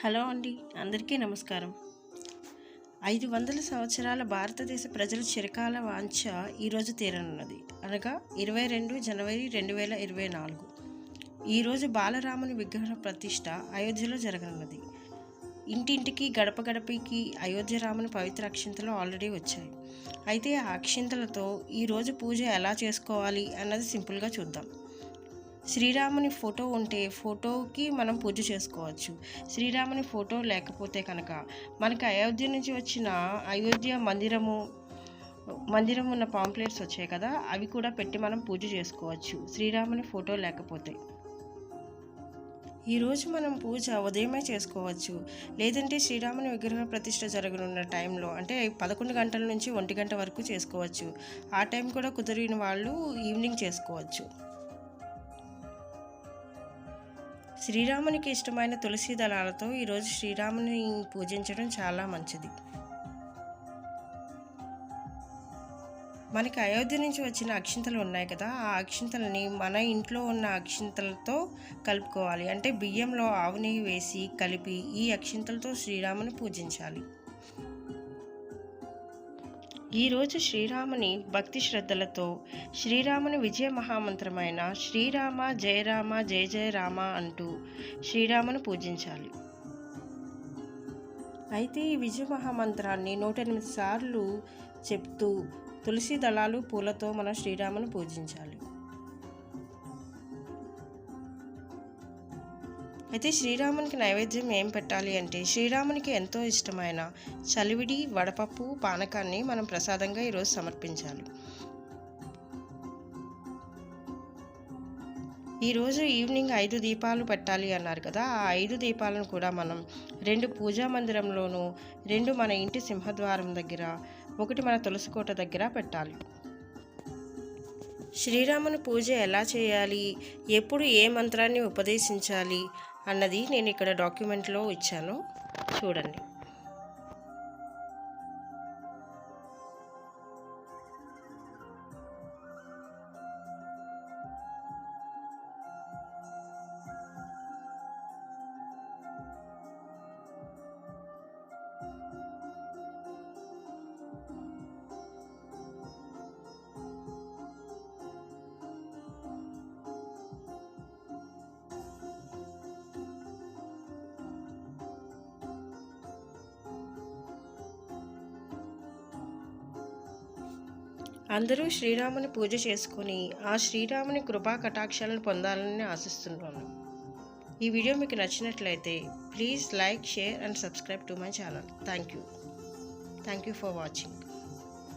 Hello అండి, అందరికీ నమస్కారం. 500 సంవత్సరాల భారతదేశ ప్రజల చిరకాల వాంఛ ఈరోజు తీరనున్నది. అనగా 22 జనవరి 2024 ఈరోజు బాలరాముని విగ్రహ ప్రతిష్ట అయోధ్యలో జరగనున్నది. ఇంటింటికి గడప గడపకి అయోధ్య రాముని పవిత్ర అక్షింతలు ఆల్రెడీ వచ్చాయి. అయితే ఆ అక్షింతలతో ఈరోజు పూజ ఎలా చేసుకోవాలి అన్నది సింపుల్గా చూద్దాం. శ్రీరాముని ఫోటో ఉంటే ఫోటోకి మనం పూజ చేసుకోవచ్చు. శ్రీరాముని ఫోటో లేకపోతే కనుక మనకి అయోధ్య నుంచి వచ్చిన అయోధ్య మందిరం ఉన్న పాంప్లెట్స్ వచ్చాయి కదా, అవి కూడా పెట్టి మనం పూజ చేసుకోవచ్చు శ్రీరాముని ఫోటో లేకపోతే. ఈరోజు మనం పూజ ఉదయమే చేసుకోవచ్చు, లేదంటే శ్రీరాముని విగ్రహ ప్రతిష్ఠ జరగనున్న టైంలో అంటే 11 గంటల నుంచి 1 గంట వరకు చేసుకోవచ్చు. ఆ టైం కూడా కుదిరిన వాళ్ళు ఈవినింగ్ చేసుకోవచ్చు. శ్రీరామునికి ఇష్టమైన తులసి దళాలతో ఈరోజు శ్రీరాముని పూజించడం చాలా మంచిది. మనకి అయోధ్య నుంచి వచ్చిన అక్షింతలు ఉన్నాయి కదా, ఆ అక్షింతలని మన ఇంట్లో ఉన్న అక్షింతలతో కలుపుకోవాలి. అంటే బియ్యంలో ఆవు నెయ్యి వేసి కలిపి ఈ అక్షింతలతో శ్రీరాముని పూజించాలి. ఈరోజు శ్రీరాముని భక్తి శ్రద్ధలతో శ్రీరాముని విజయ మహామంత్రమైన శ్రీరామ జయ రామ జయ జయ రామ అంటూ శ్రీరాముని పూజించాలి. అయితే ఈ విజయ మహామంత్రాన్ని 108 సార్లు చెప్తూ తులసి దళాలు పూలతో మనం శ్రీరాముని పూజించాలి. అయితే శ్రీరామునికి నైవేద్యం ఏం పెట్టాలి అంటే, శ్రీరామునికి ఎంతో ఇష్టమైన చలివిడి వడపప్పు పానకాన్ని మనం ప్రసాదంగా ఈరోజు సమర్పించాలి. ఈరోజు ఈవినింగ్ 5 దీపాలు పెట్టాలి అన్నారు కదా, ఆ 5 దీపాలను కూడా మనం 2 పూజా మందిరంలోనూ, 2 మన ఇంటి సింహద్వారం దగ్గర, 1 మన తులసికోట దగ్గర పెట్టాలి. శ్రీరాముని పూజ ఎలా చేయాలి, ఎప్పుడు ఏ మంత్రాన్ని ఉపదేశించాలి అన్నది నేను ఇక్కడ డాక్యుమెంట్లో ఇచ్చాను, చూడండి. అందరూ శ్రీరాముని పూజ చేసుకొని ఆ శ్రీరాముని కృపా కటాక్షాలను పొందాలని ఆశిస్తున్నాను. ఈ వీడియో మీకు నచ్చినట్లయితే please like, share and subscribe to my channel. Thank you for watching.